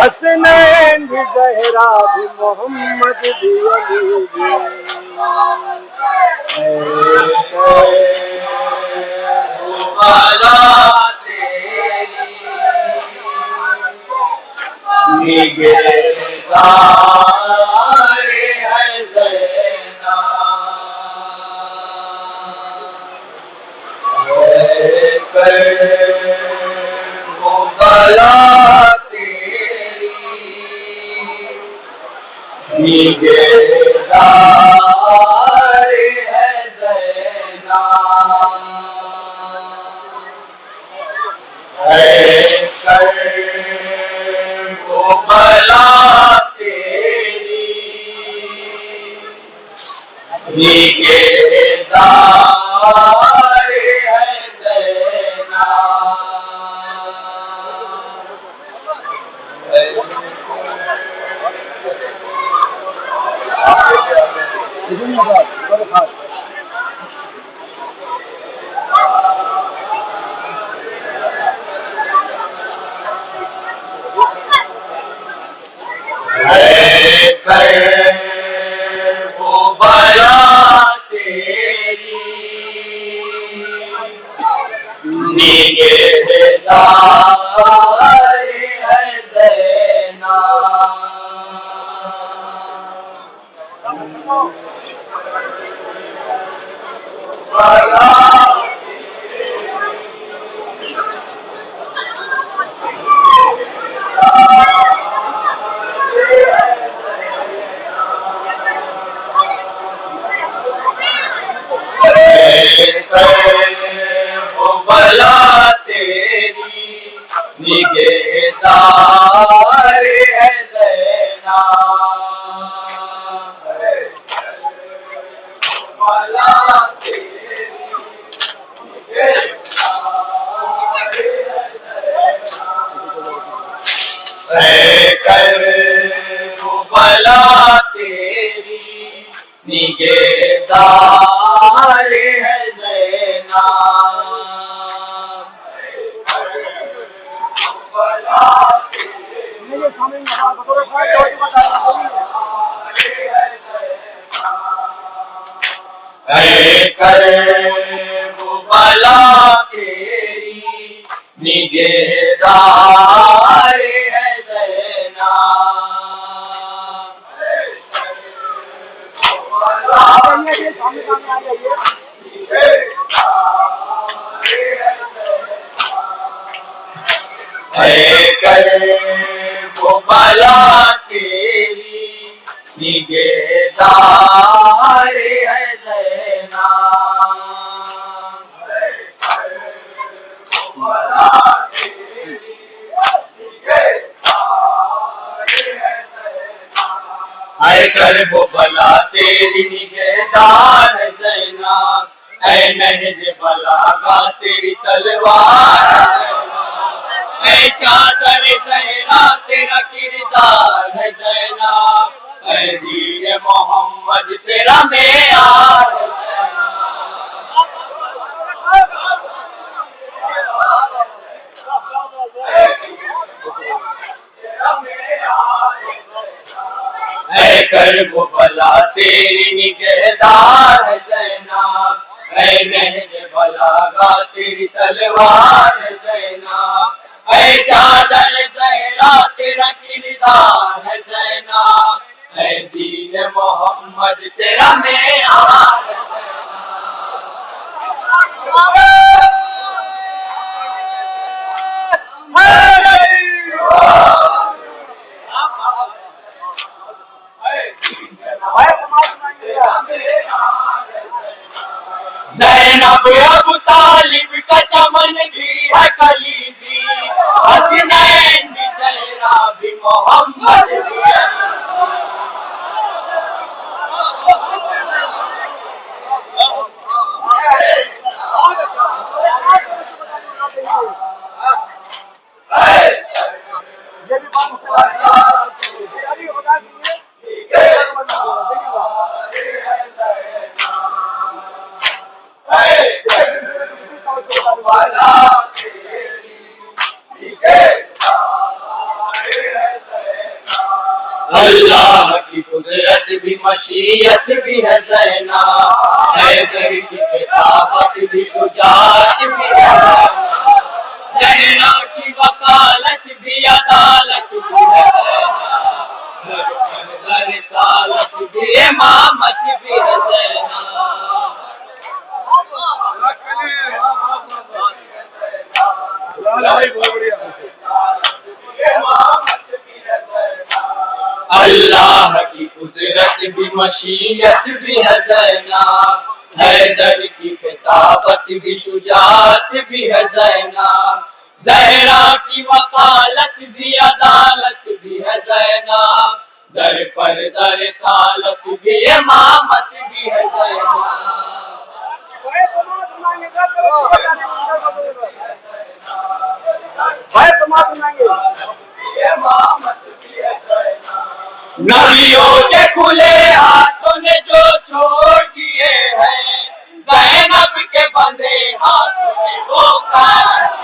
हसनैन भी ज़हरा भी मोहम्मद भी अली भी निगहदार है ज़ैना कर वो बला तेरी निगहदार है ज़ैना कर वो बला तेरी निगहदार है ज़ैना कर वो बला तेरी निगहदार है ज़ैना वो बला तेरी निगहदार है ज़ैना बला तेरी कर वो बला तेरी निगहदार है ज़ैना कर वो बला तेरी निगहदार है ज़ैना कर वो बला तेरी निगहदार है ज़ैना आए कर वो बला तेरी निगहदार है ज़ैना ऐ नहज बलागा तेरी तलवार है चादर ज़हरा तेरा किरदार है ज़ैना ऐ दीन मोहम्मद तेरा मेयार है ज़ैना कर वो बला तेरी निगहदार है ज़ैना ऐ नहज बलागा तेरी तलवार है ज़ैना ऐ चादर ज़हरा तेरा किरदार है ज़ैना ऐ दीन मोहम्मद तेरा मेयार है ज़ैनब अबू तालिब का चमन भी है कलीबी हसनैन भी ज़हरा भी मोहम्मद भी वाला अल्लाह की कुदरत भी मशीयत भी है ज़ैना, हैदर की खिताबत भी शुजाअत भी है ज़ैना, ज़हरा की वकालत भी अदालत भी है ज़ैना, रिसालत भी इमामत भी है ज़ैना। अल्लाह की कुदरत भी मशीयत भी है ज़ैना, हैदर की खिताबत भी शुजाअत भी है ज़ैना, ज़हरा की वकालत भी अदालत भी है ज़ैना, दर पर दर सालत भी इमामत भी है ज़ैना। नबियों के खुले हाथों ने जो छोड़ दिए हैं, ज़ैनब के बंधे हाथों ने वो काट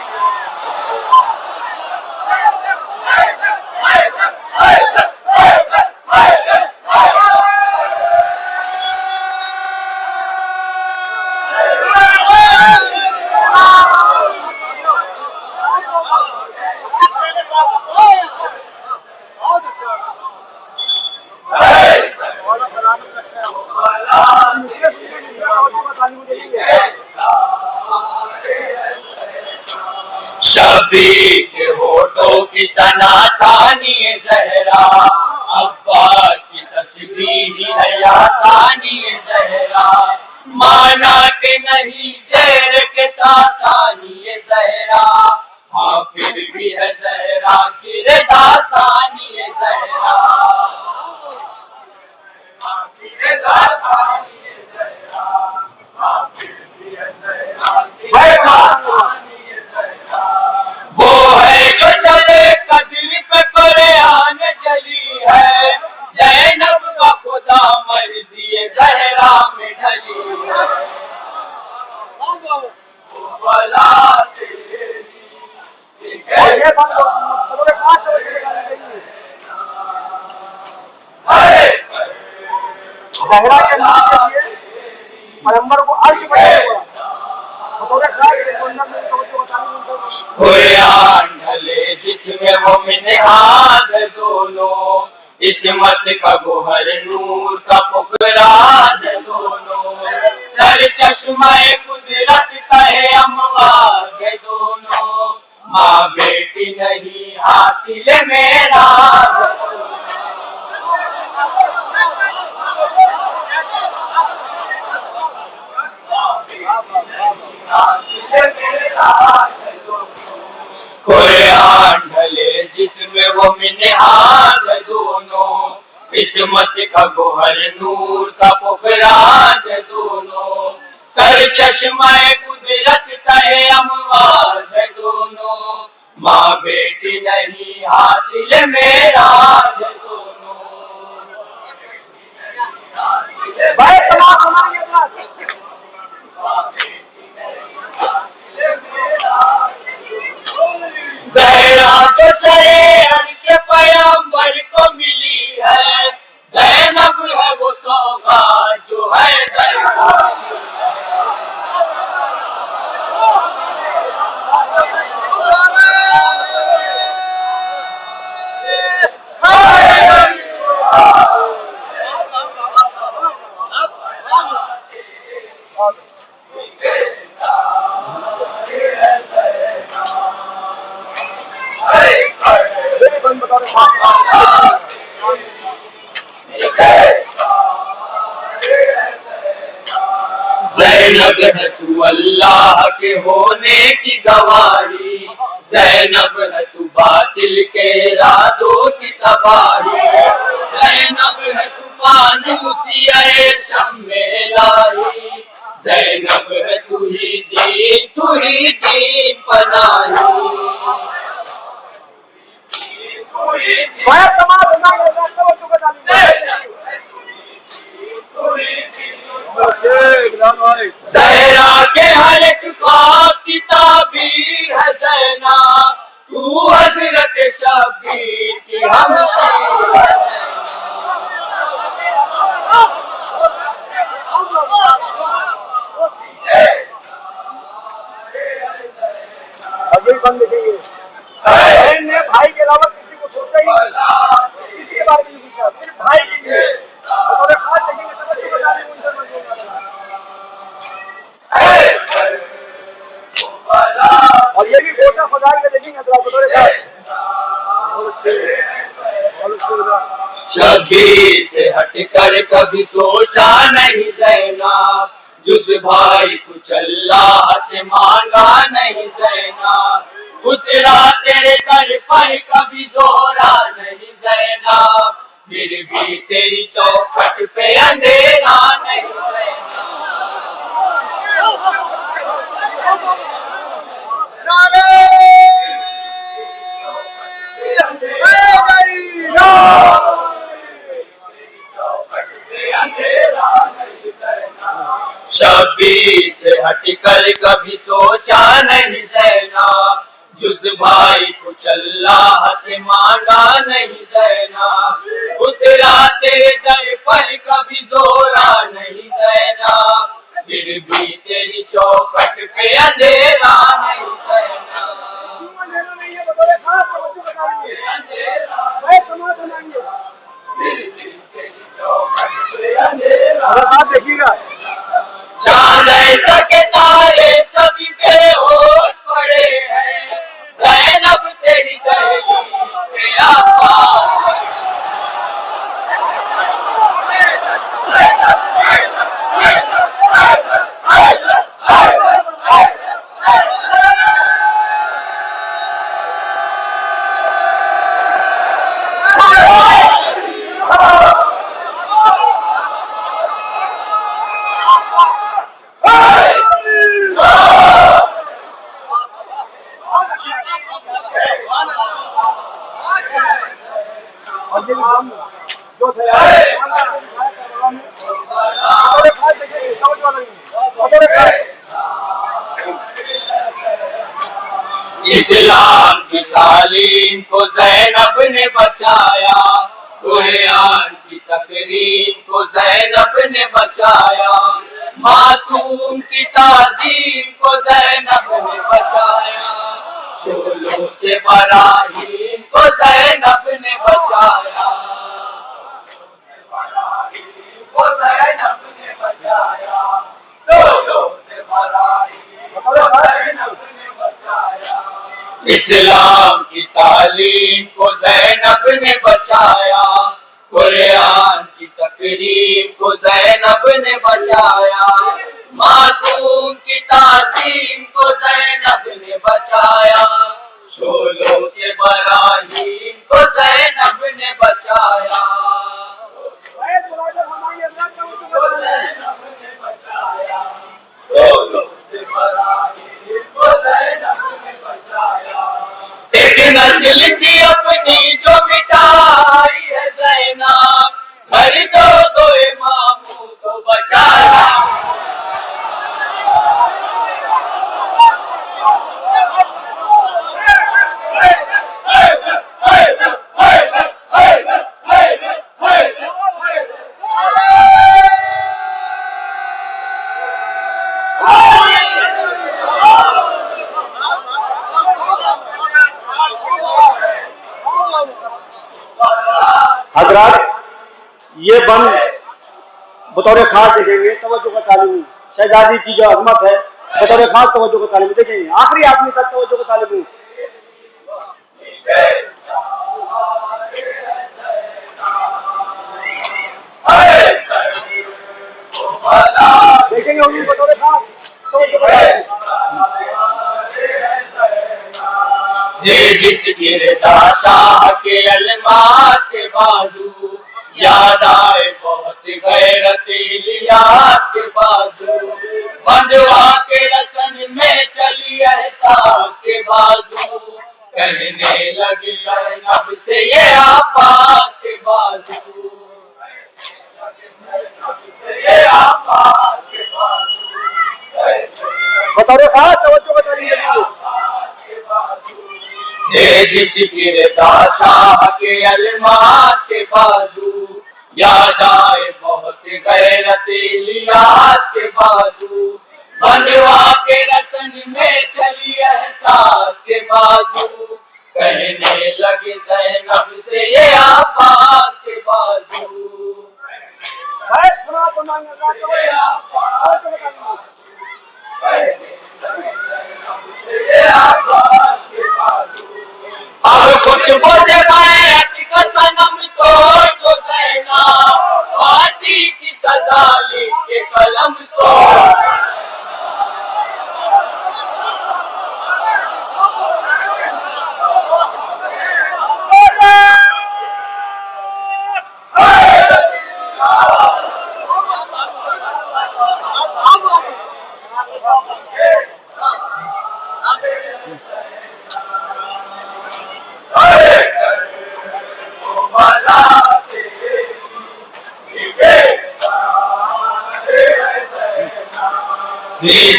शबी के होठों की सनासानी ज़हरा, अब्बास की तस्बीह है यासानी ज़हरा, माना के नहीं ज़ेर के सासानी ज़हरा, हाँ फिर भी है ज़हरा की रदासानी ज़हरा, हाँ फिर रदासानी ज़हरा, हाँ फिर भी है ज़हरा की रदासानी। वो है जो शबे कदर पे कुरान जली है, ज़ैनब का खुदा मर्ज़ी ज़हरा में ढली है, भला तेरी ज़हरा के नाम के लिए पैगंबर को अर्श पर कुरान ढले जिसमें वो मिन्हाज है दोनों, इस्मत का गोहर नूर का पुखराज है दोनों, सर चश्मे कुदरत तहे अमवाज है दोनों, माँ बेटी नहीं हासिल मेरा कुरान ढले जिसमें वो मिन्हाज है दोनों, इस्मत का गोहर नूर का पुखराज है दोनों, सर चश्मे कुदरत तहे अमवाज है दोनों, माँ बेटी नहीं हासिल मेरा है दोनों। ज़हरा जो सरे अर्श पैगंबर को मिली है, ज़ैनब है वो सौगात जो है दर को मिली ज़ैनब है तू अल्लाह के होने की गवाही, ज़ैनब है तू बातिल के इरादों की तबाही, ज़ैनब है तू फानूसिए शम्मे लाही, ज़ैनब है तू ही दीन पनाही। ज़हरा के हर एक ख्वाब की ताबीर है ज़ैना, तू हज़रत शबीर की हमशीर है ज़ैना। बंद देखेंगे। बहन ने भाई के अलावा किसी को सोचा ही नहीं, किसी के बारे में नहीं सोचा, सिर्फ भाई के लिए बतौर खास देखेंगे। तवज्जो बता रही हूँ उनसे और ये भी गोशा फजाल के देखेंगे बतौर खास। शबीर से हटकर कभी सोचा नहीं ज़ैनब, जिस भाई कुछ अल्लाह से मांगा नहीं ज़ैनब, उतरा तेरे दर पर कभी जोरा नहीं ज़ैनब, फिर भी तेरी चौखट पे अंधेरा नहीं ज़ैनब। शबीर से हटकर कभी सोचा नहीं ज़ैनब, जिस भाई कुछ अल्लाह से मांगा नहीं ज़ैनब, उतरा तेरे दर पर कभी जोरा नहीं ज़ैनब, फिर भी तेरी चौखट पे अंधेरा नहीं ज़ैनब। देखिएगा चांद ऐसा के तारे सभी बेहोश पड़े हैं, ज़ैनब तेरी दहलीज पे आवाज़ इस्लाम की तालीम को ज़ैनब ने बचाया, कुरान की तकरीम को ज़ैनब ने बचाया, मासूम की ताज़ीम को ज़ैनब ने बचाया, शोलों से बराहीम को ज़ैनब ने बचाया, इस्लाम की तालीम को ज़ैनब ने बचाया, कुरान की तकरीम को ज़ैनब ने बचाया, मासूम की ताज़ीम को ज़ैनब ने बचाया, शोलों से बराहीम को ज़ैनब ने बचाया। एक नस्ल थी अपनी जो मिटाई है ज़ैनब, घर दो दो इमामों को बचाया। हजरात ये बन बतौर खास देखेंगे। तवज्जो का तालिब शहजादी की जो अजमत है बतौर खास तवज्जो का तालिब देखेंगे, आखिरी आदमी तक तवज्जो का तालिब देखेंगे बतौर खास जिस गिरदा शाह के अलमास के बाजू, याद आए बहुत गैरत इलियास के बाजू, बंधवा के रसन में चली एहसास के बाजू, कहने लगी ज़ैनब से ये आपास के बाजू, बतौर खास तवज्जो का तालिब जिस गिरदा शाह के अलमास के बाजू, याद आए बहुत गैरत इलियास के बाजू, बंधवा के रसन में चली एहसास के बाजू, कहने लगे ज़ैनब से ये अब्बास के बाजू। अब खुतबों से बैत का सनम तोड़ दो ज़ैनब, फांसी की सजा लिख के कलम तोड़।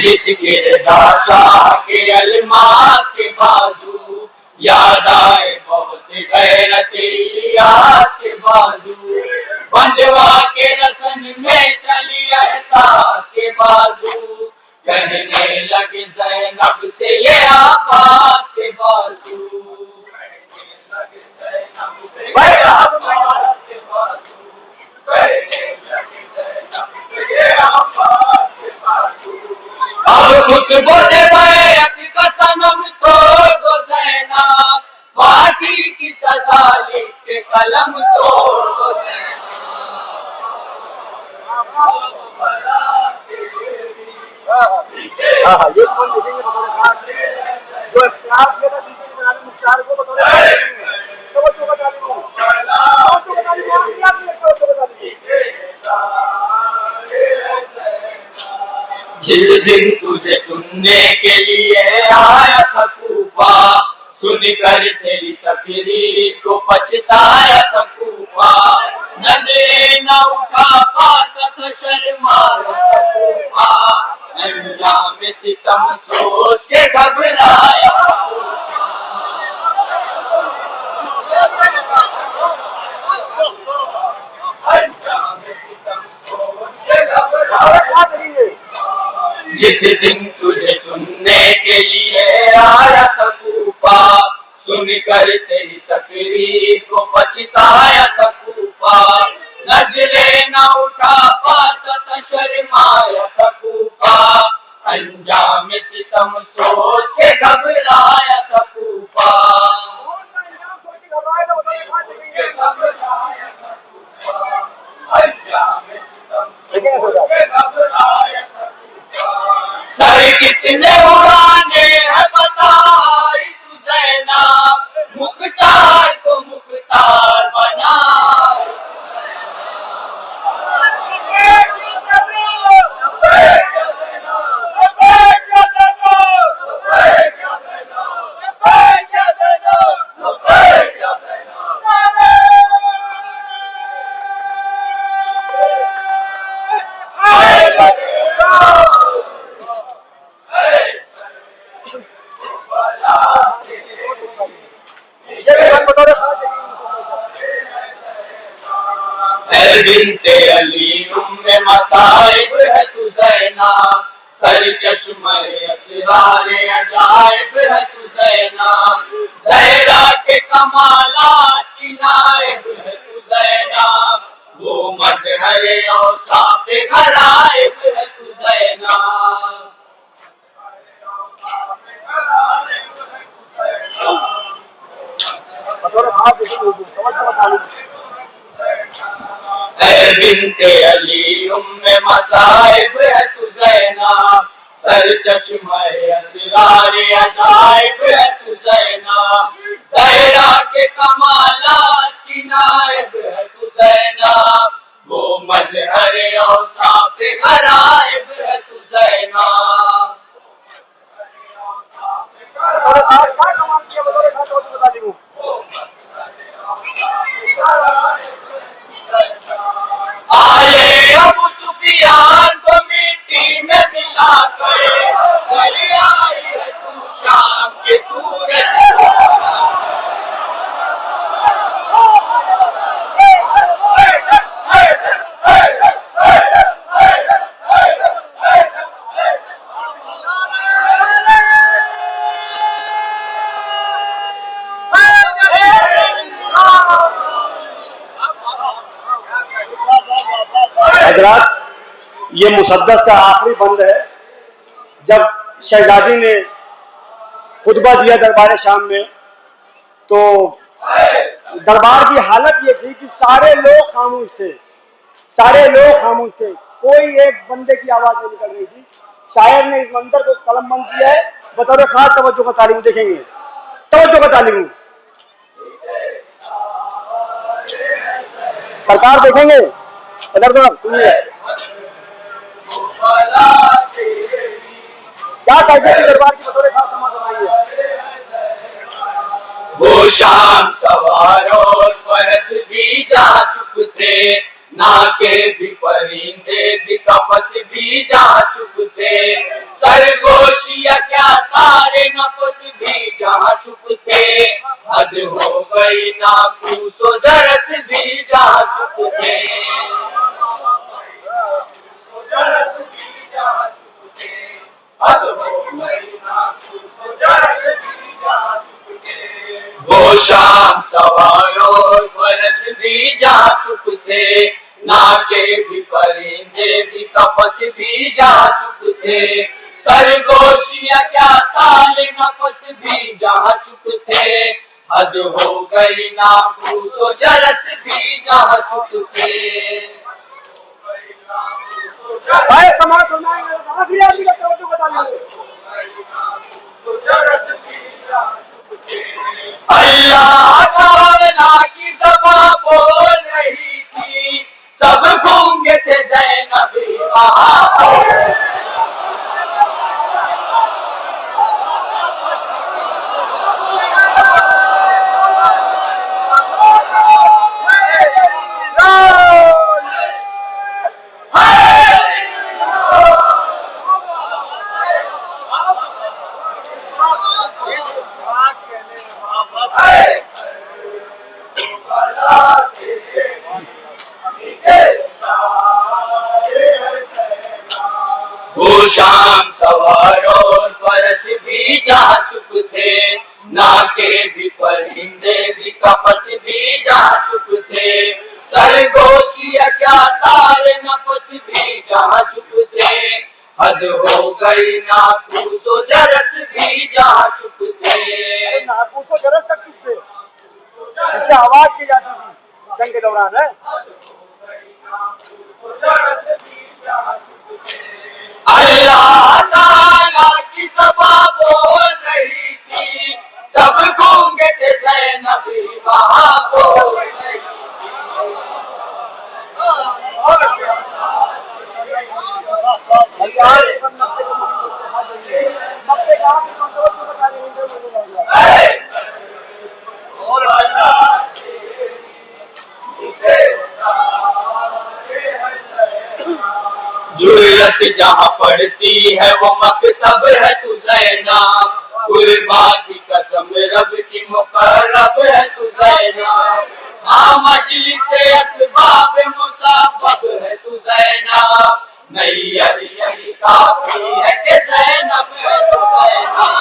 जिसके शाह के अलमास के बाजू, याद आए बहुत गैरत इलियास के बाजू। बंधवा के रसन में चली एहसास के बाजू, कहने लगे ज़ैनब से ये अब्बास के बाजू। अब खुतबों से बैत का सनम तोड़ दो ज़ैनब, फांसी की सजा लिख के कलम तोड़ दो ज़ैनब। ये कौन देखेंगे बतौर खास जो इख्तियार किया था दीजिए जनाब मुख्तार को बतौर तो बता दूं जिस दिन तुझे सुनने के लिए आया था कूफा, सुनकर तेरी तकरीर को पछताया था कूफा। नजरें न उठा पाता था शर्माया था कूफा, अंजाम सितम सोच के घबराया था कूफा। जिस दिन तुझे सुनने के लिए आया था कूफा, सुनकर तेरी तकरीर को पछताया था कूफा। नजरें न उठा पाता था शर्माया था कूफा, अंजाम सितम सोच के घबराया था कूफा। सर कितने उड़ाने हैं बताई तू ज़ैनब, मुख्तार को मुख्तार बना। बिन्ते अली उम्मे मसाइब है तू ज़ैनब, सर चश्मे असरार अजाइब है तू ज़ैनब। ज़हरा के कमालात की नाइब है तू ज़ैनब, वो मज़हर औसाफ गराइब है तू ज़ैनब। बिन्ते अली उम्मे मसाइब है तू ज़ैनब, सर चश्मे असरार अजाइब है तू ज़ैनब। ज़हरा के कमालात की नाइब है तू ज़ैनब, वो मज़हर औसाफ गराइब है तू ज़ैनब। आए अबू सुफियान को मिट्टी में मिला कर, घर आई है तू शाम के सूरज। ये मुसद्दस का आखिरी बंद है। जब शहजादी ने खुतबा दिया दरबार शाम में, तो दरबार की हालत ये थी कि सारे लोग खामोश थे, सारे लोग खामोश थे, कोई एक बंदे की आवाज नहीं निकल रही थी। शायर ने इस मंजर को कलमबंद किया है। बतौर खास तवज्जो का तालीम देखेंगे, तवज्जो का तालीम सरकार देखेंगे इधर तो सुनिए क्या कहते हैं दरबार की बतौर खास समाज बनाइए। वो शाम सवार और फरस भी जा चुप थे, ना के भी परिंदे भी कफस भी जा चुप थे, सरगोशिया क्या तारे नफस भी जा चुप थे, हद हो गई ना कूसो जरस भी जा चुप थे, वो शाम सवार और फरस भी जा चुप थे, नाके भी परिंदे भी कफस भी जा चुप थे, सरगोशिया क्या ताले नफस भी जा चुप थे, हद हो गई ना कूसो जरस भी जा चुप थे। भाई समाज सुनाएंगे आखिरी आदमी का तवज्जो बता लीजिए। अल्लाह ताला की ज़बान बोल रही थी, सब गूंगे थे ज़ैनब वहाँ। वो शाम सवार और फरस भी जा चुप थे, नाके भी परिंदे भी कफस भी जा चुप थे, सरगोशिया क्या तारे नफस भी जा चुप थे, हद हो गई नाकूसो जरस भी जा चुप थे। नाकूसो जरस तक चुप थे, इससे आवाज की जाती थी जंग के दौरान है। अल्लाह ताला की ज़बान बोल रही थी, सब गूंगे थे ज़ैनब वहाँ बोल रही थी। जुर्रत जहाँ पड़ती है वो मकतब है तू ज़ैनब, कुर्बा की कसम रब की मुकर्रब है तू ज़ैनब, हाँ मजलिस असबाब मुसाबब है तू ज़ैनब, नैयर यही काफी है कि ज़ैनब है तू ज़ैनब।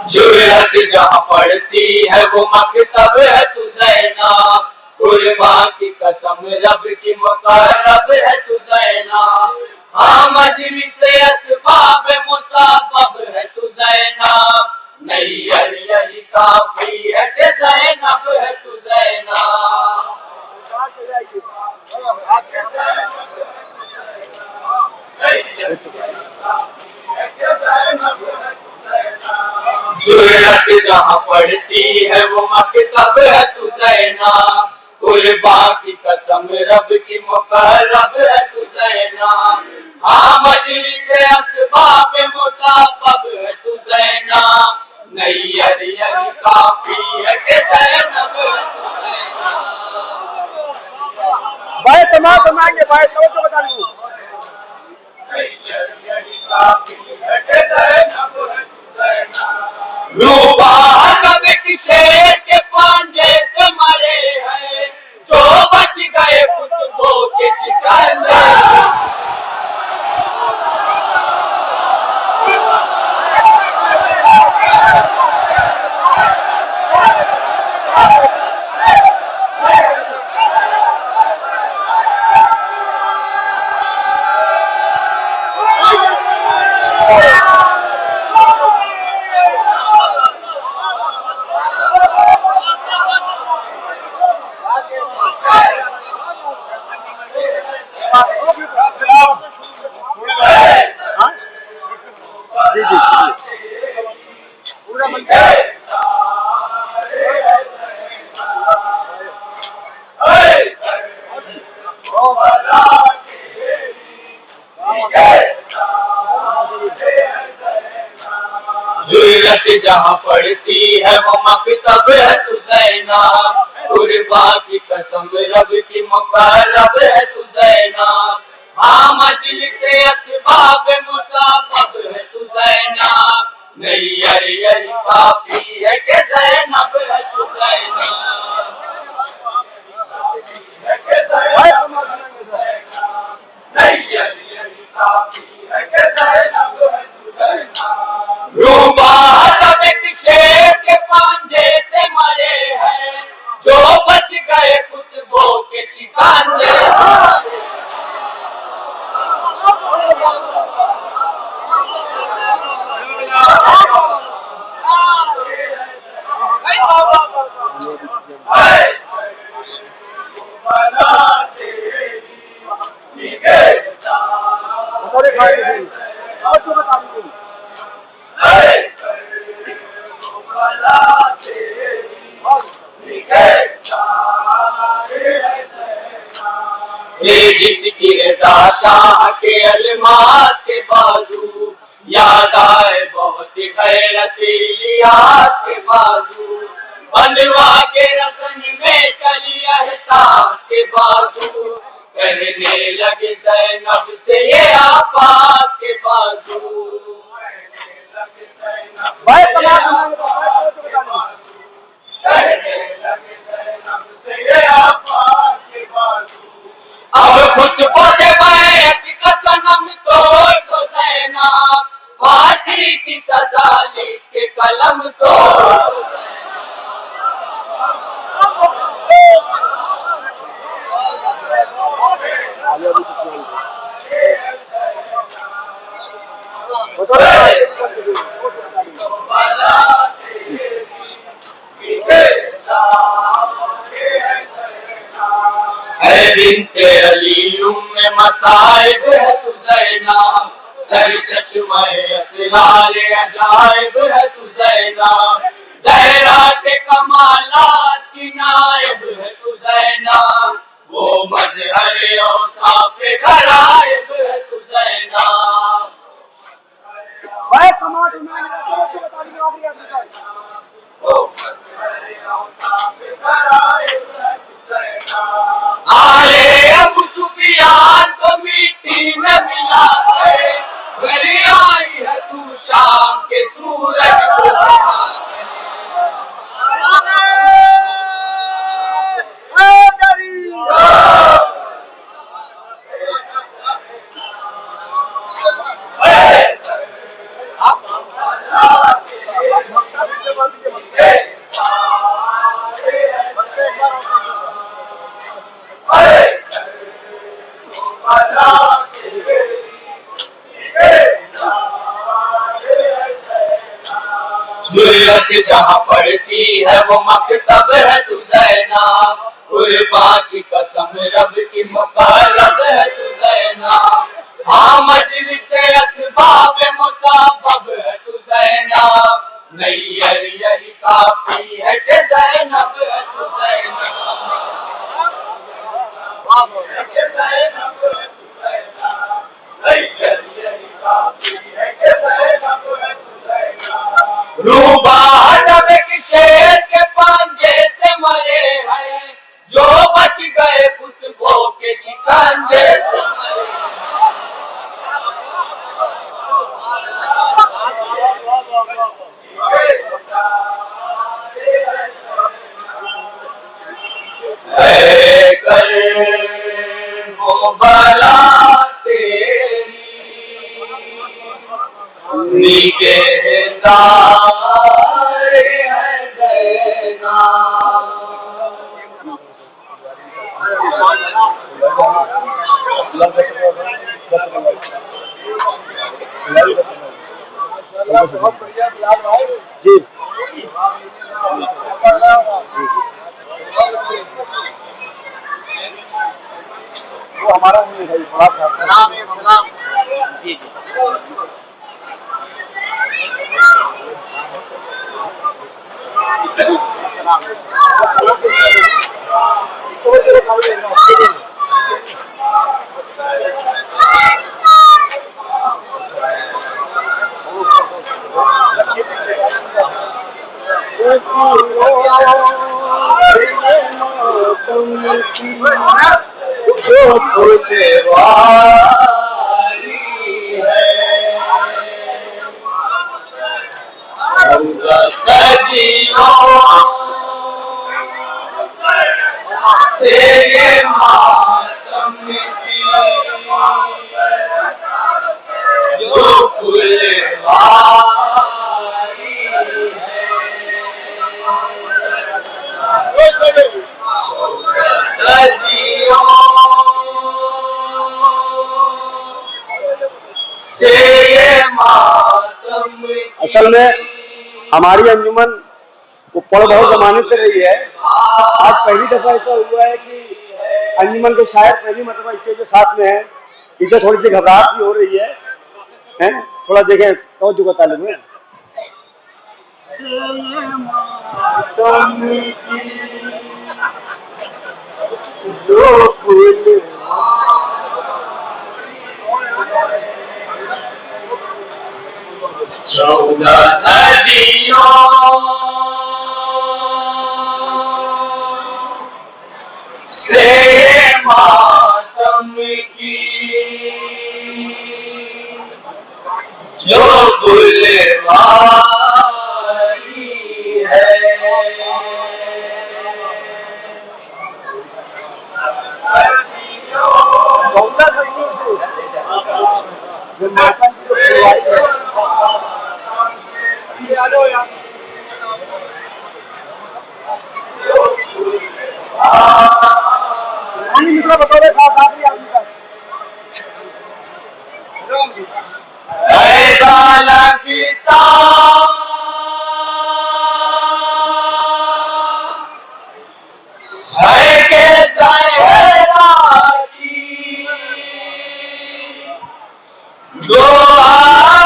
जुर्रत जहाँ पड़ती है वो मकतब है तू ज़ैनब, कुर्बा की कसम रब की मुकर्रब है तू ज़ैनब, हाँ मजलिस असबाब मुसाबब है तू ज़ैनब, नैयर यही काफी है कि ज़ैनब है तू ज़ैनब। जुर्रत जहाँ पड़ती है वो मकतब है तू ज़ैनब, कुर्बा की कसम रब की मुकर्रब है तू ज़ैनब, हाँ मजलिस असबाब मुसाबब है तू ज़ैनब, नैयर यही काफी है कि ज़ैनब है तू ज़ैनब। भाई समाज सुनाएंगे, भाई तवज्जो बता लीजिए। रूबा सब शेर के पांजे से मरे हैं, जो बच गए कुतुबों के शिकंजे। जुर्रत जहाँ पड़ती है वो मकतब है तू ज़ैनब, कुर्बा की कसम रब की मुकर्रब है तू ज़ैनब, हाँ मजलिस असबाब मुसाबब है तू ज़ैनब, नैयर यही काफी है कि ज़ैनब है तू ज़ैनब। रूबा सब एक शेर के पांजे से मरे हैं, जो बच गए कुतुबों के शिकंजे से मरे। ये जिसकी रदा शाह के अलमास के बाजू, याद आए बहुत गैरत इलियास के बाजू, बनवा के रसन में चली एहसास के बाजू, कहने लगे ज़ैनब से ये आपास के बाजू। अब खुतबों से बैत का सनम तोड़ दो ज़ैनब, फांसी की सजा लिख के कलम तोड़ दो बिन्ते अली उम्मे मसाइब है तू ज़ैनब, सर चश्मे असरार अजाइब है तू ज़ैनब, ज़हरा के कमालात की नाइब है तू ज़ैनब, वो मज़हर औसाफ गराइब है तू ज़ैनब। आले अबू सुफियान को मिट्टी में मिला के, घर आई है तू शाम के सूरज को दिखा जुर्रत जहाँ पड़ती है वो मकतब है तू ज़ैनब, कुर्बा की कसम रब की मुकर्रब है तू ज़ैनब, हाँ मजलिस असबाब मुसाबब है तू ज़ैनब, नैयर यही काफी है कि ज़ैनब है तू ज़ैनब। रूबा सब एक शेर के पांजे से मरे हैं, जो बच गए कुतुबों के शिकंजे से मरे। कर वो बला तेरी निगहदार है जी वो हमारा नहीं है, जी जी से ये मातम असल में हमारी अंजुमन वो पढ़ बहुत जमाने से रही है। आज पहली दफा ऐसा हुआ है कि अंजुमन के शायर पहली मतलब स्टेज पे साथ में है। इसे थोड़ी सी घबराहट भी हो रही है, हैं? थोड़ा देखें तवज्जो का तालिब है। जो फूल 14 सदियों से ये मातम की जो फुलवारी है। ऐसा लगता है कि सहरा की दो आजारी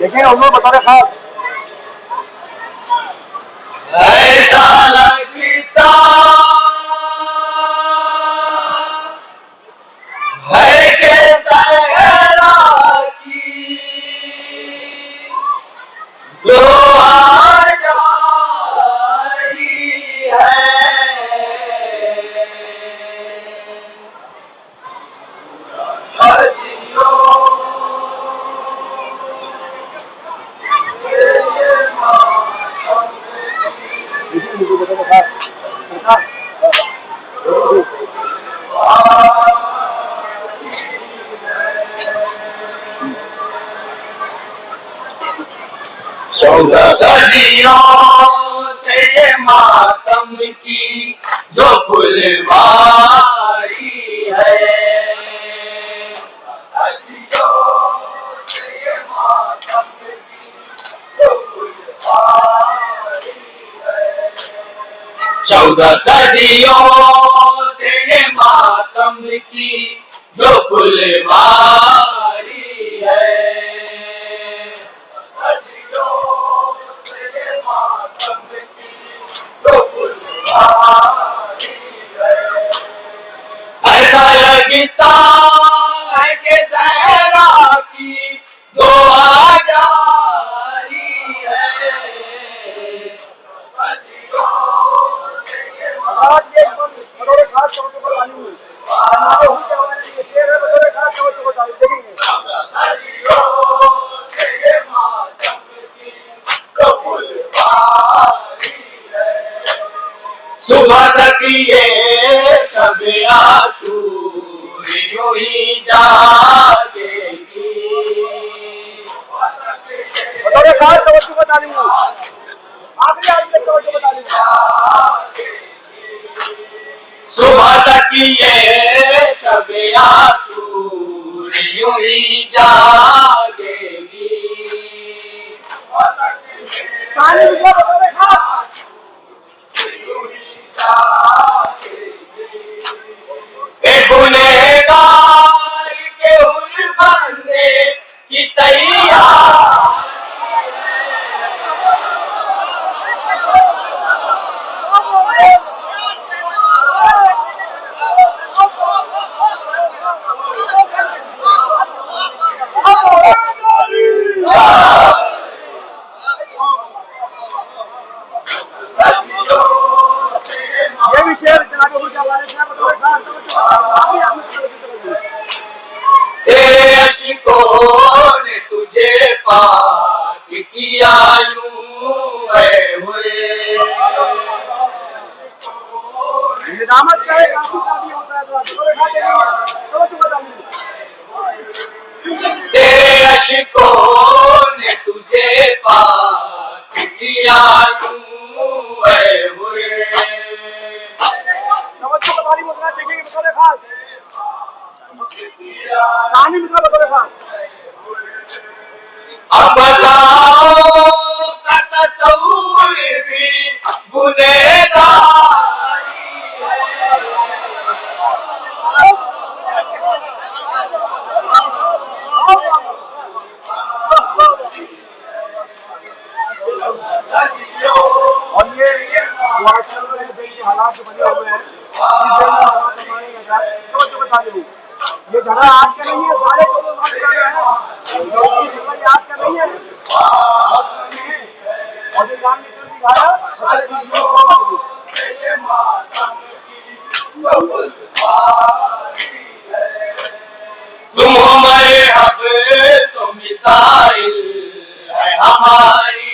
देखिए हम लोग बता रहे खास ऐसा लगता है कि सहरा की दो आजारी है। चौदह सदियों से ये मातम की जो फुलवारी है। चौदह सदियों से ये मातम की जो फुलवारी है। ऐसा लगता है कि सहरा की दो आजारी है। सुबह तक ये सब आंसू यूं ही जागेगी। सुबह तक ये सब आंसू यूं ही जागेगी। गुनहगार के हुर बनने की तैयार तेरे अश्कों ने तुझे पाक किया यूं है हुए। निजामत का एक काफी काफी होता है, बतौर खास देखेंगे तवज्जो तालीम। तेरे अश्कों ने तुझे पाक किया यूं ऐ हुर्रे। तवज्जो तालीम होता है, देखेंगे बतौर खास कहानी में बतौर खास। अब बताओ का तस्वुर भी गुनहगारी और ये आजकल के देश के हालात जो बने हुए हैं, तो बता दूं ये झगड़ा आज का नहीं है, 14.5 साल पुराना है। ये आज का नहीं है और ये जान लेकर दिखाया। तुम हमारे हब तो मिसाइल है हमारी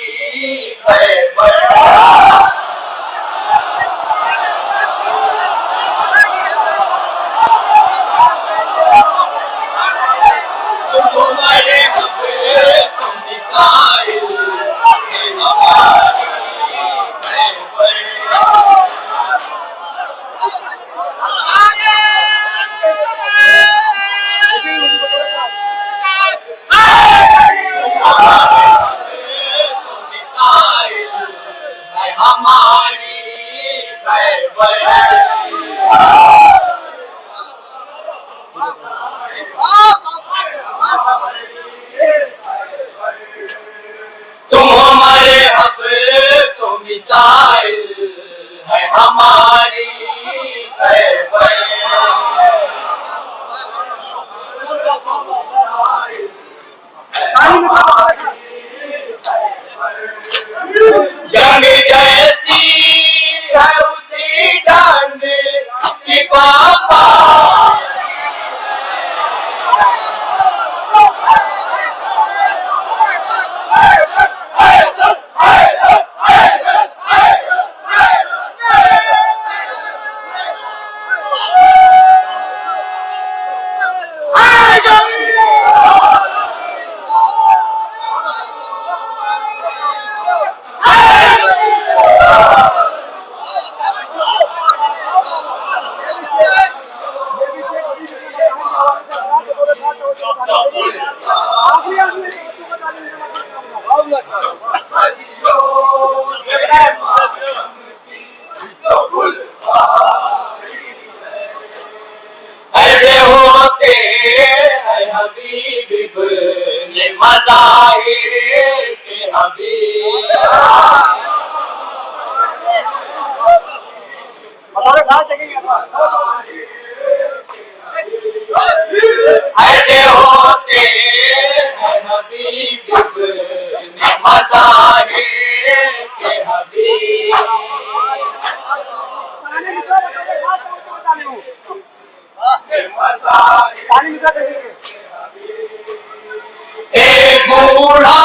खैबर। तुम हमारे हब तो मिसाइल है हमारी खैबर। हमारी खैबर। तुम हमारे हब तो मिसाइल है हमारी खैबर। जंग जैसी है उसी ढंग की पापा। ऐसे होते हैं हबीब इब्ने मज़ाहिर के हबीब। ऐसे होते हैं हबीब इब्ने मज़ाहिर के हबीब। एक बूढ़ा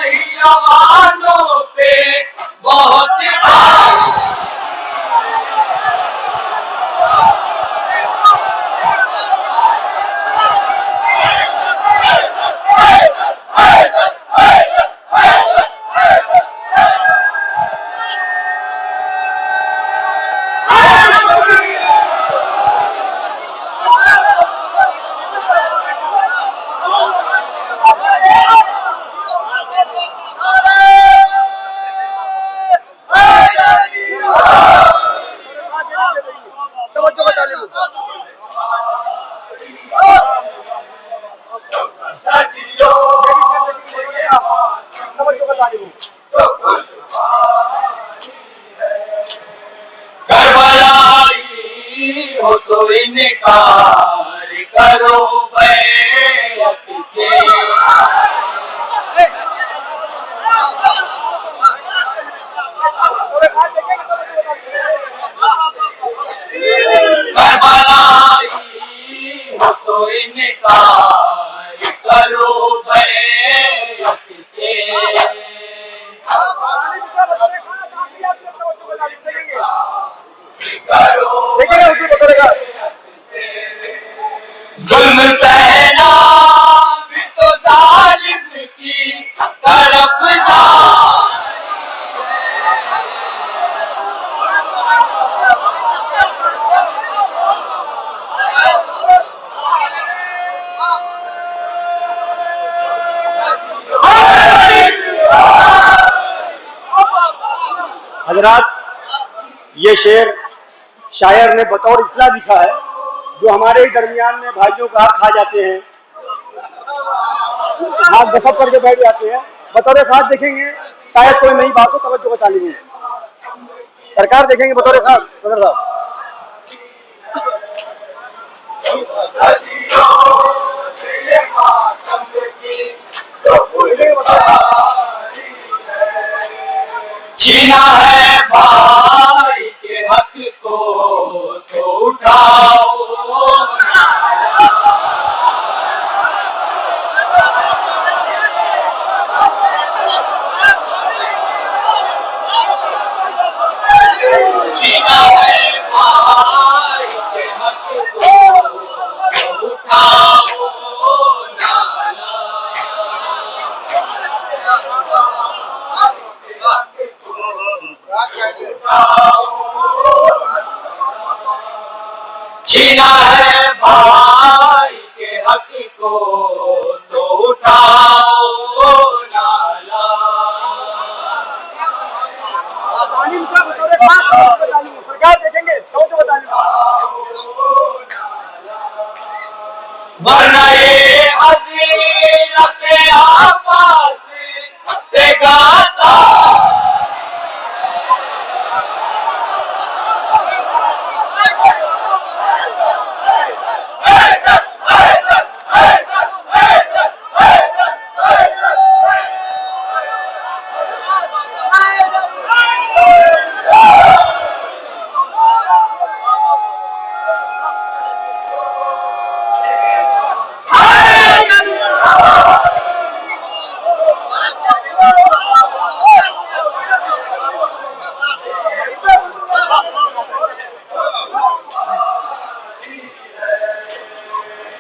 ही जवानों पे बहुत करबलाई हो तो इनकार करो बैत से। करबलाई हो तो इनकार करो बैत से। करो हजरात, ये शेर शायर ने बतौर इस्लाह लिखा है, जो हमारे ही दरमियान में भाइयों का हाथ खा जाते हैं, हाथ दफक करके बैठ जाते हैं, बतौर खास देखेंगे शायद कोई नई बात हो, तवज्जो का तालिब सरकार देखेंगे बतौर खास सदर साहब। छीना है भाई के हक को तो उठाओ, छीना है भाई के हक को तो उठाओ नाला। छीना है भाई के हक को तो उठाओ नाला। सरकार देखेंगे तो वरना ये हज़ीरत आबास से गाता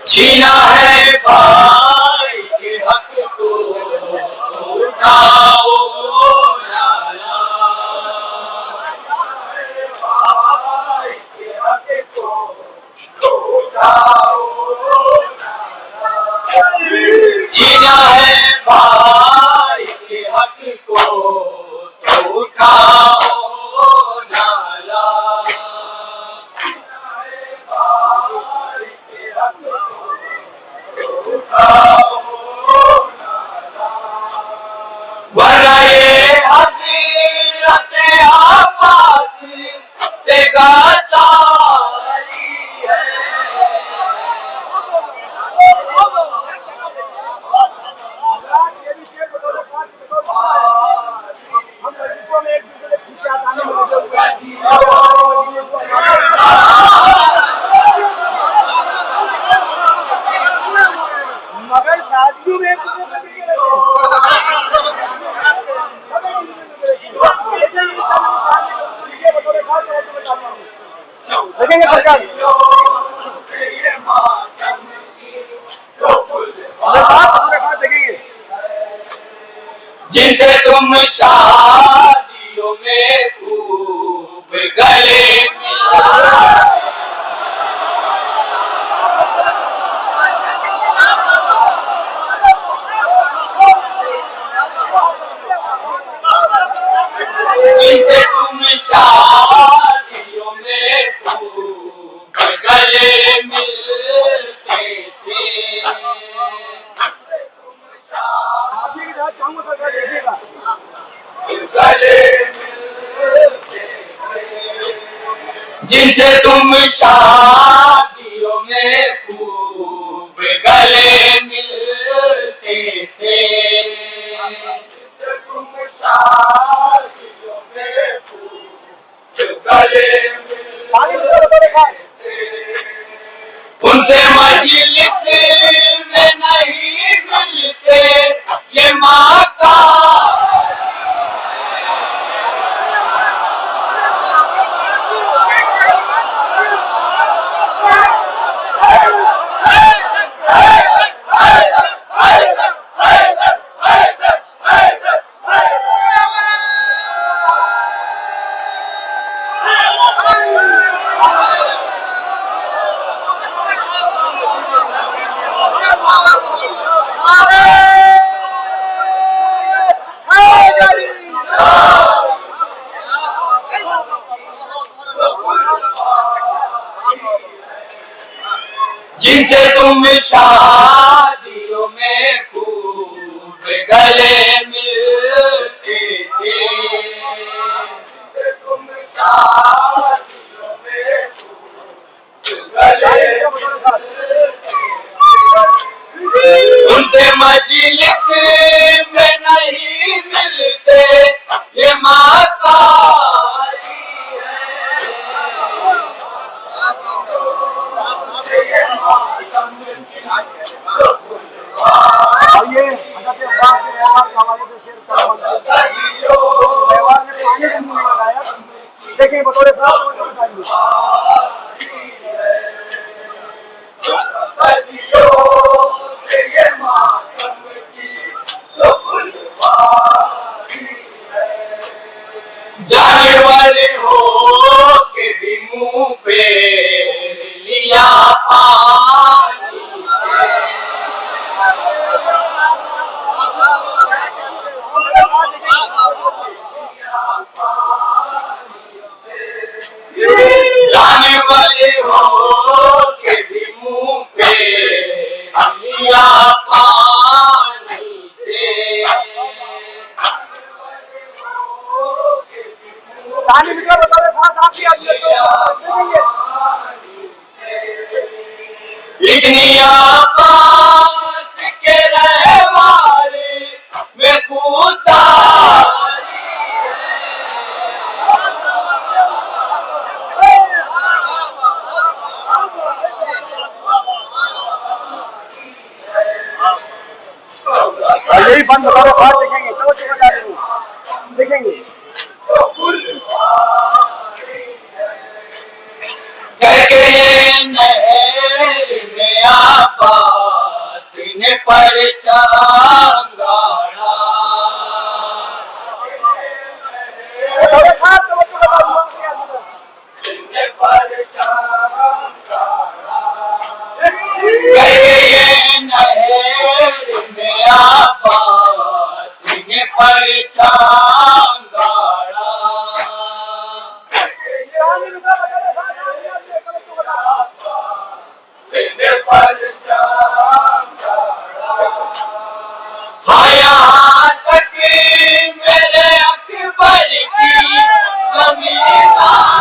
छीना है भाई के हक को तो उठाओ नाला। भाई के हक को तो उठाओ नाला। छीना है भाई के हक को तो उठाओ नाला। वरना ये हज़ीरत आबास से गादारी है। मगर शादियों में देखेंगे सरकार देखेंगे जिनसे तुम शादियों में खूब गले मिला, जिनसे तुम शादियों में खूब गले मिलते थे, जिनसे तुम शादियों में खूब गले मिलते थे, शादियों में खूब गले उनसे मजलिस में नहीं मिलते ये माँ का जिनसे तुम शादियों में खूब गले मिलते थे, जिनसे तुम शादियों में खूब गले उनसे मजलिस में नहीं मिलते, ये माकारी ये हज़रत अब्बास के व्यवहार के हवाले से शेर व्यवहार में पानी को मुंह में लगाया। देखिए बतौर जाने वाले हो के भी मुंह फेर लिया पानी से, जाने वाले हो के भी मुंह फेर लिया पानी से। इतनी आपास के रहवारे में खुदा यही बंद बतौर बात देखेंगे तो देखेंगे करके ये नहर में आबास ने परछाम गाड़ा, करके ये नहर में आबास ने परछाम गाड़ा, हाँ यहाँ तक मेरे अकबर की ज़मींदारी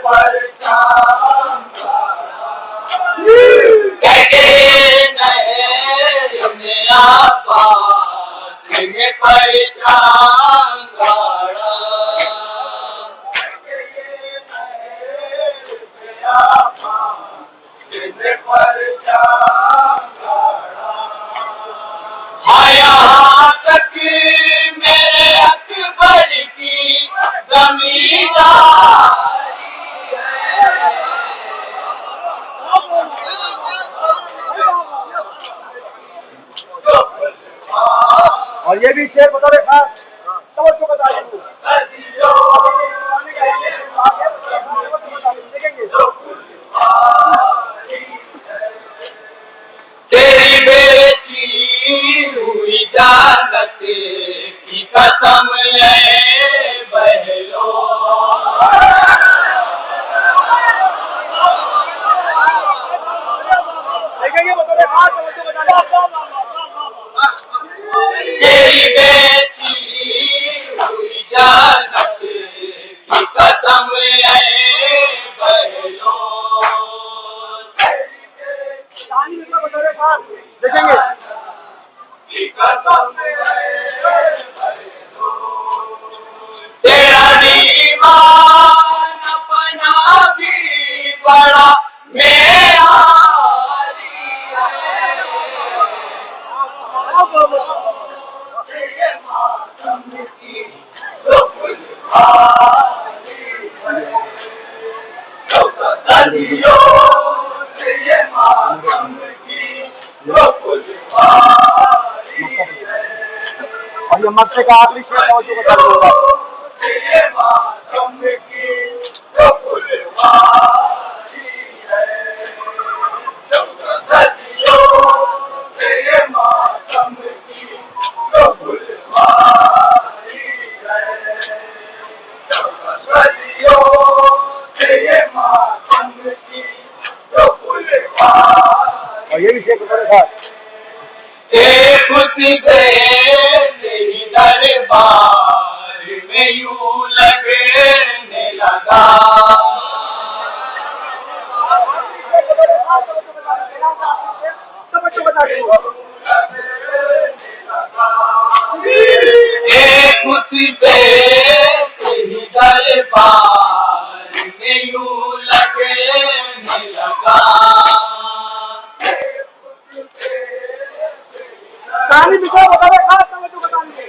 परछाम गाड़ा, कहके नहर में आबास ने परछाम गाड़ा, हाँ यहाँ तक मेरे अकबर की ज़मींदारी और ये भी शेर बतौर खास तवज्जो बता देखेंगे तेरी बेची हुई जानत की कसम है बहलो, देखेंगे बतौर खास तवज्जो बता तेरी बेची तेरा दीवान अपना भी बड़ा मेयारी है। ये मातम की तो फुलवारी है, तो सदियों से ये मातम की तो फुलवारी है। और ये मक्के का आखिरी शेर तवज्जो को तालीम होगा। ये मातम की तो फुलवारी है, तो सदियों से ये मातम की तो फुलवारी है, तो सदियों से ये मातम की तो फुलवारी। और ये भी शेर बतौर खास एक खुतबे से ही दरबार में यूं लगने लगा, एक खुतबे से ही दरबार में यूं लगने लगा। सानी बिछा बतौर खास तवज्जो को तालीम है।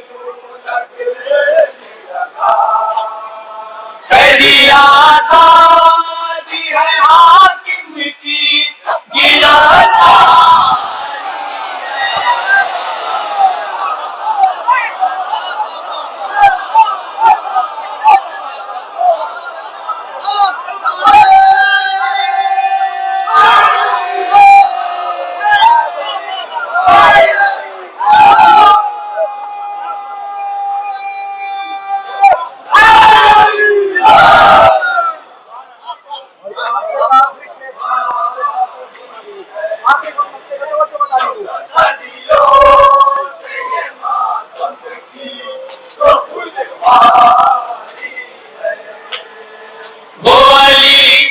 आजादी है हाकिम की गिरफ्तारी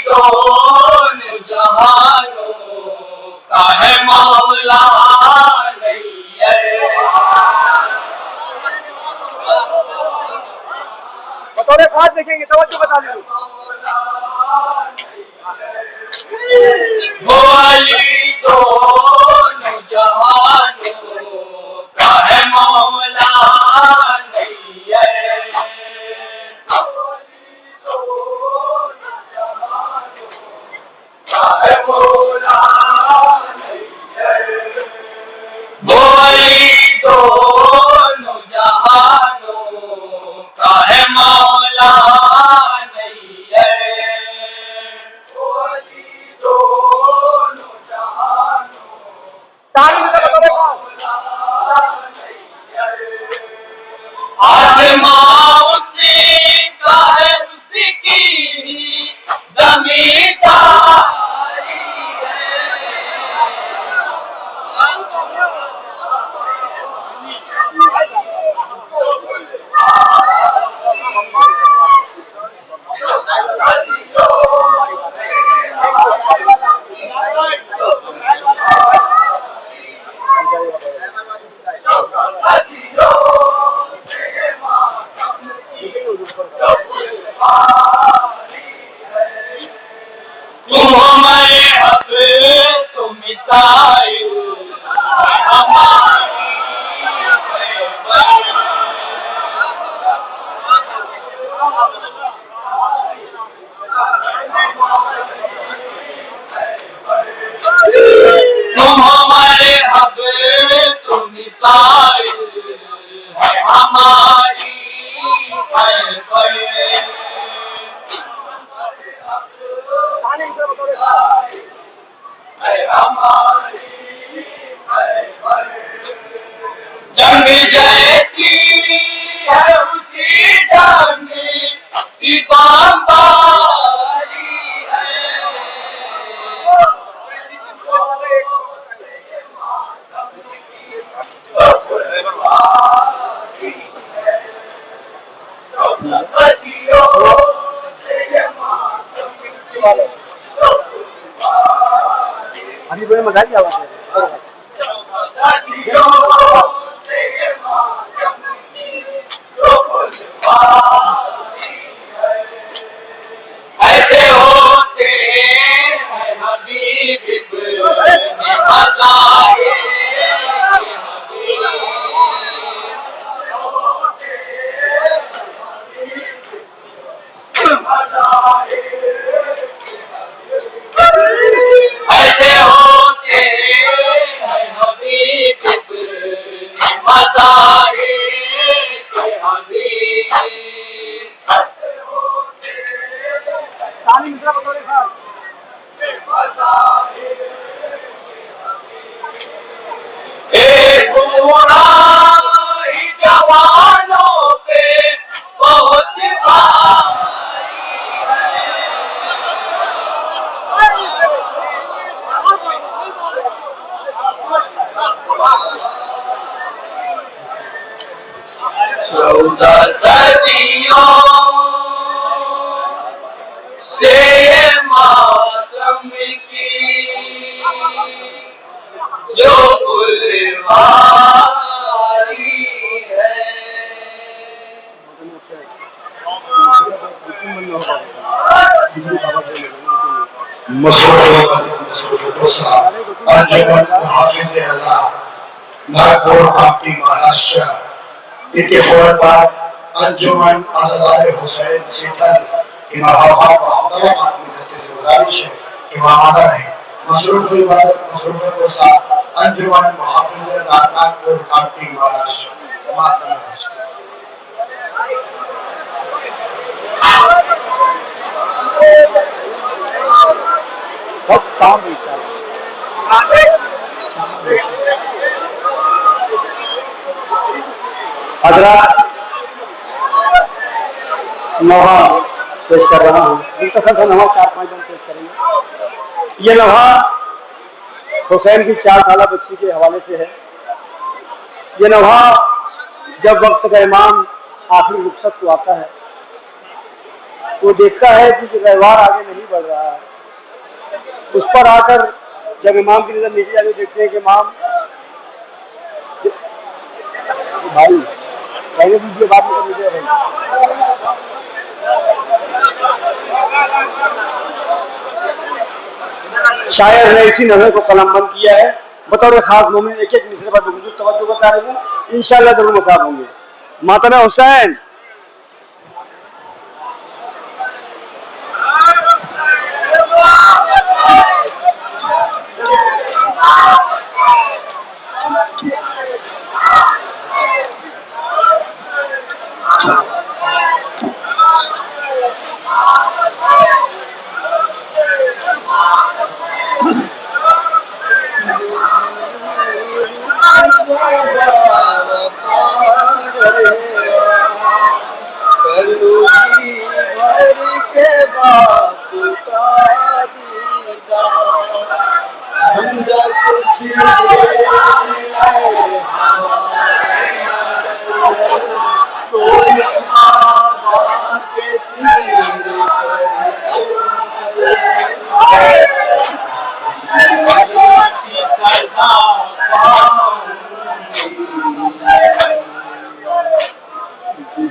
दोनों जहानों का है मौला नैयर। बतौर खास देखेंगे तवज्जो को तालीम है। बोली दोनों जहानों का है मौला नैयर। बोली दोनों जहानों का है मौला नैयर। बोली दोनों जहानों सानी बिछा बतौर खास आसमां उसी का है, उसकी ही ज़मीं सारी है। तुम हमारे हब तो मिसाइल हमारी तुम हमारे हब तो मिसाइल है हमारी सानी बिछा बतौर खास जंग जैसी है उसी ढंग की बमबारी है। अभी बड़े मजा की आवाज है। सदियों से ये मातम की तो फुलवारी तालीम इतना बतौर खास। एक बूढ़ा ही जवानों पे बहुत भारी है। 14 सदियों से ये मातम की जो बुलवारी है। अंजुमन हाफिज अज़ाम नागपुर आपकी महाराष्ट्र इतिहास पर अंजुमन आज़ाद हुसैन सीठल की महाभाव को हमदर्द से गुजारिश है कि वह आदर है मसरूफ इबादत मसरूफ कोसा अंजुमन हाफिज अज़ाम नागपुर आपकी महाराष्ट्र मातम बहुत काम बेचा हजरत नोहा पेश कर रहा हूँ। मुख्तसर सा नोहा 4-5 दिन पेश करेंगे। ये नोहा हुसैन की 4 साल बच्ची के हवाले से है। ये नोहा जब वक्त का इमाम आखिरी रुखसत को आता है, वो देखता है कि व्यवहार आगे नहीं बढ़ रहा है। उस पर आकर जब इमाम की नजर नीचे जाके देखते हैं कि इमाम भाई पहले दीजिए बात में नीचे भाई। शायर ने इसी नजर को कलमबंद किया है। बतौर खास मोमिन एक एक मिसरे पर तवज्जो बता रही हूँ, इंशाअल्लाह जरूर मसाब होंगे। मातम हुसैन।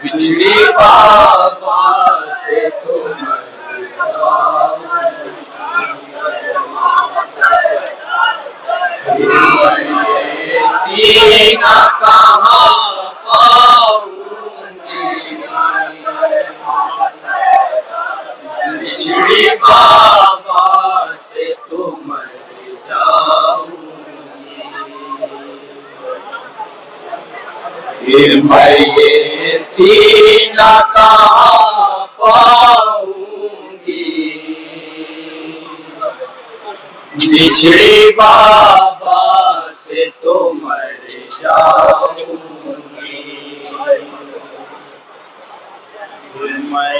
बिछड़ी बाबा से तुम सीना कहाँ पाऊंगी, बिछड़ी बाबा से तो मर जाऊंगी। फिर मैं ये सीना कहाँ पाऊंगी, बिछड़ी बाबा से तो मर जाऊंगी। फिर मैं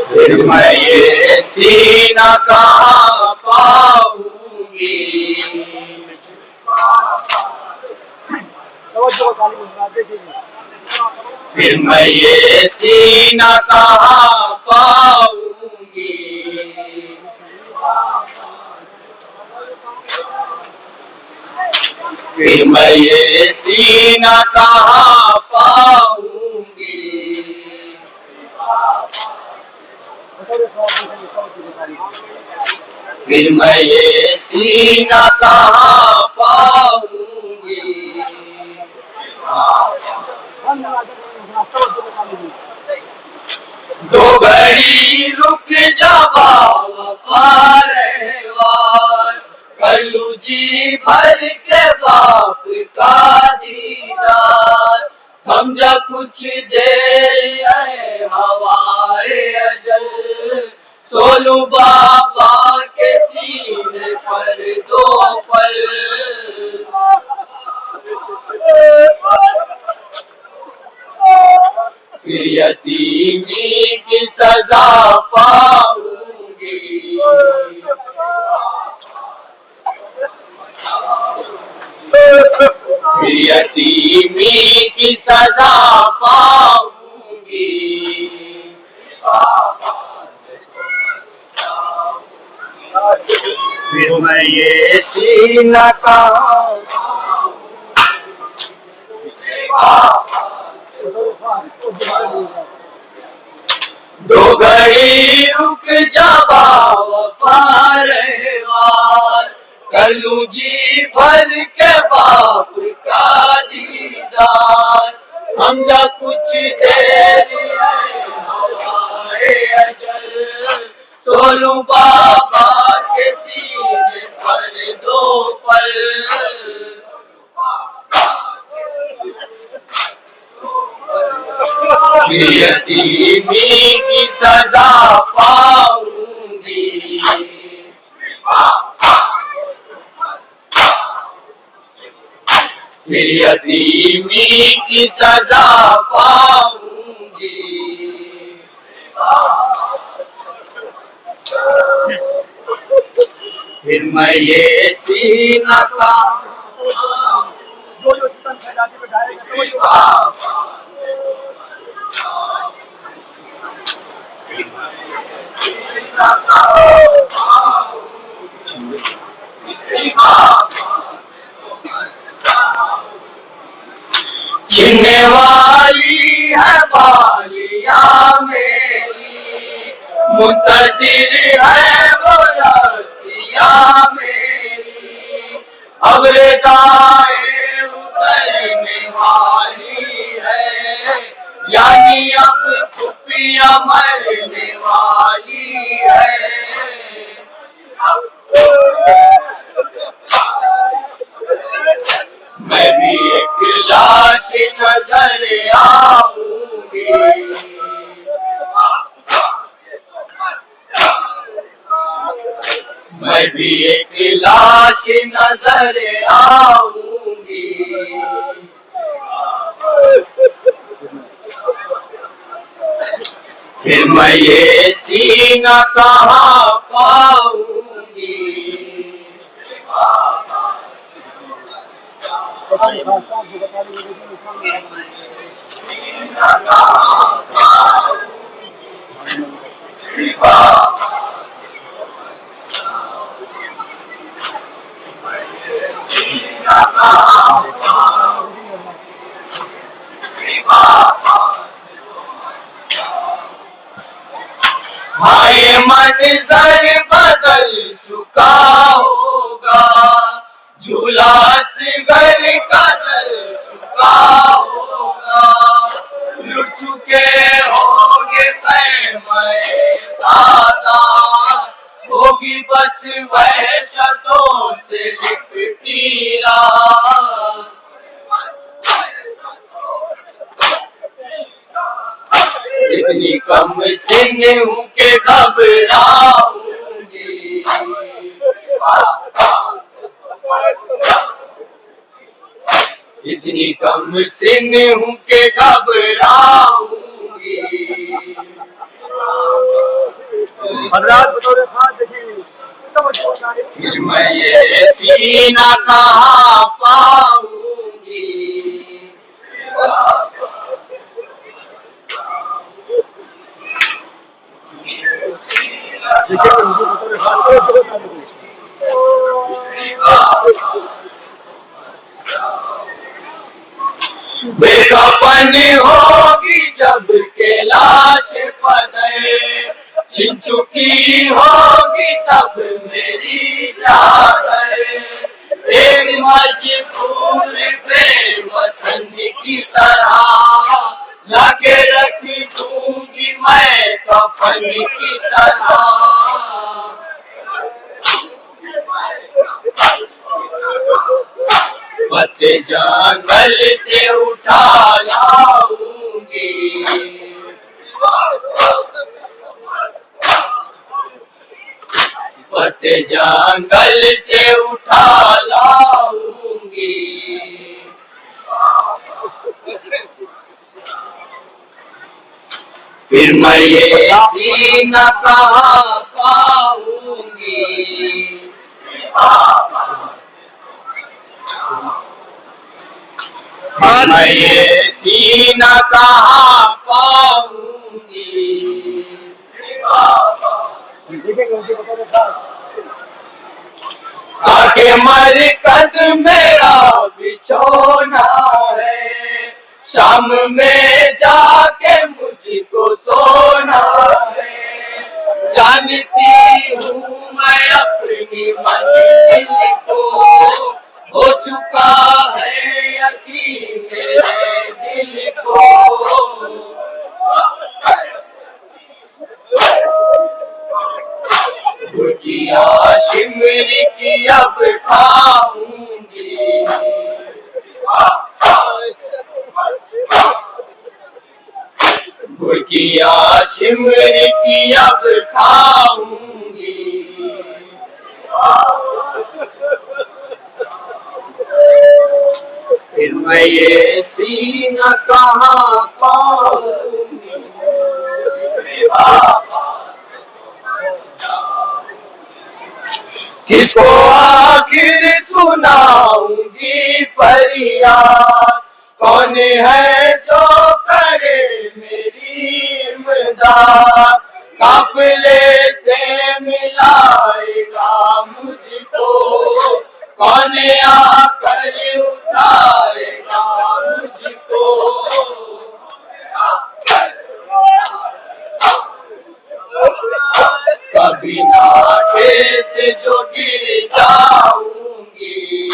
फिर मैं ये सीना कहाँ पाऊंगी, फिर मैं ये सीना कहाँ पाऊंगी, फिर मैं ये सीना कहाँ पाऊंगी। फिर मैं ये सीना कहाँ पाऊंगी। दो घड़ी रुक रुक जा वफा रहवार, कर लूं जी भर के बाप का दीदार। थम जा कुछ देर है हवाए अजल, सोलू बाबा के सीने पर दो पल। फिर यतीमी की सजा पाऊंगी, फिर यतीमी की सजा पाऊंगी। फिर मैं ये सीना कहाँ दो घड़ी रुक जा वफा रहवार, कर लूं जी भर के बाप का दीदार। हम जा कुछ देर हवाए अजल, सोलू बाबा के सीने पर दो पल। यतीमी की सजा पाऊंगी, फिर यतीमी की सजा पाऊंगी। फिर मैं ये सीना का छीनने वाली है बालिया मेरी, मुंतजिर है वो रसिया मेरी। अब रेदाए उतरने वाली है, यानी अब खुफिया मरने वाली है। मैं भी एक लाश नजर आऊंगी, मैं भी एक लाश नजर आऊंगी। फिर मैं ये सीना कहाँ पाऊंगी। हाँ ये मंजर बदल चुका होगा, झूला असगर का जल चुका होगा। लुट चुके होंगे ख़ैमे सादा, होगी बस वहशतों से लिपटी रात। इतनी कम सिन हूँ के घबराऊंगी, इतनी कम सिन हूँ के घबराऊंगी। फिर मैं ये सीना कहाँ पाऊंगी। बेकफन होगी जब के लाश पदर, छिन चुकी होगी तब मेरी चादर। एक मजबूर बेवतन की तरह लाके रख दूंगी मैं कफन की तरह। पत्ते जंगल से उठा लाऊंगी, पत्ते जंगल से उठा लाऊंगी। फिर मैं ये सीना कहाँ पाऊंगी, मैं ये सीना कहाँ पाऊंगी। आके मरकज मेरा बिछोना है, शाम में जाके मुझको सोना है। जानती हूँ मैं अपनी मंजिल को, हो चुका है यकीन मेरे दिल को। गुड़िया शिमर की अब खाऊंगी, गुड़िया शिमर की अब खाऊंगी। फिर मैं ये सीना कहाँ पाऊंगी। किसको आखिर सुनाऊंगी फरियाद, कौन है जो करे मेरी इमदाद। काफिले से मिलाएगा मुझको, कौन आकर उठाएगा मुझको। कभी नाटे से जो गिर जाऊंगी,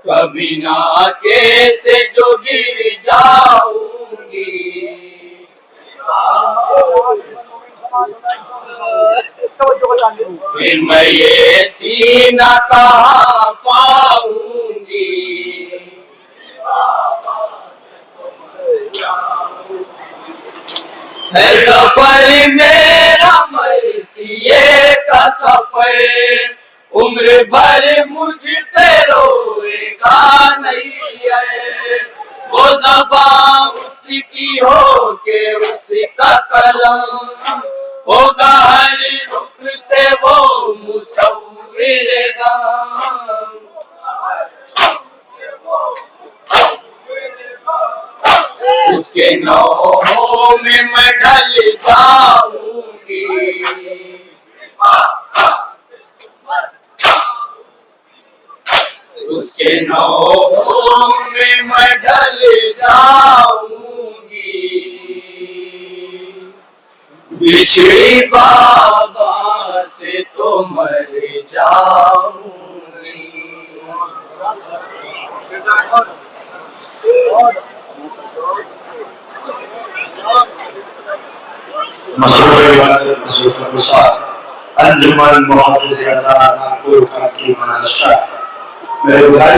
कभी नाके से जो गिर जाऊंगी। फिर मैं ये सीना कहाँ पाऊंगी। है सफर मेरा मरसिए का सफर, उम्र भर मुझ पे रोएगा नहीं है। वो ज़बां उसकी हो के उसका कलम, होगा हर रुख से वो मुसव्विर गम। उसके नौहों में मैं ढल जाऊंगी, उसके नौहों में मैं ढल जाऊंगी। बिछड़ी बाबा से तो मर जाऊंगी। अंजुमन मुहफ़्फ़िज़-ए-आज़ाद नागपुर, महाराष्ट्र। मेरे